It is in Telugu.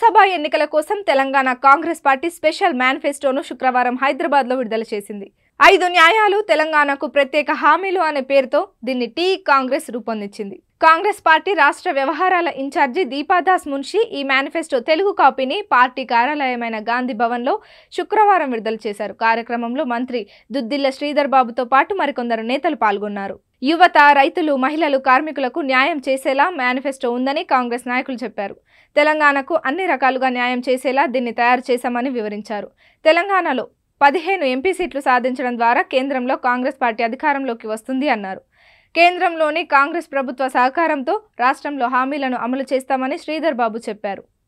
లోక్సభ ఎన్నికల కోసం తెలంగాణ కాంగ్రెస్ పార్టీ స్పెషల్ మేనిఫెస్టోను శుక్రవారం హైదరాబాద్లో విడుదల చేసింది. 5 న్యాయాలు తెలంగాణకు ప్రత్యేక హామీలు అనే పేరుతో దీన్ని కాంగ్రెస్ రూపొందించింది. కాంగ్రెస్ పార్టీ రాష్ట్ర వ్యవహారాల ఇన్ఛార్జి దీపాదాస్ మున్షి ఈ మేనిఫెస్టో తెలుగు కాపీని పార్టీ కార్యాలయమైన గాంధీ భవన్లో శుక్రవారం విడుదల చేశారు. కార్యక్రమంలో మంత్రి దుద్దిల్ల శ్రీధర్ బాబుతో పాటు మరికొందరు నేతలు పాల్గొన్నారు. యువత, రైతులు, మహిళలు, కార్మికులకు న్యాయం చేసేలా మేనిఫెస్టో ఉందని కాంగ్రెస్ నాయకులు చెప్పారు. తెలంగాణకు అన్ని రకాలుగా న్యాయం చేసేలా దీన్ని తయారు చేశామని వివరించారు. తెలంగాణలో 15 ఎంపీ సీట్లు సాధించడం ద్వారా కేంద్రంలో కాంగ్రెస్ పార్టీ అధికారంలోకి వస్తుంది అన్నారు. కేంద్రంలోని కాంగ్రెస్ ప్రభుత్వ సహకారంతో రాష్ట్రంలో హామీలను అమలు చేస్తామని శ్రీధర్ బాబు చెప్పారు.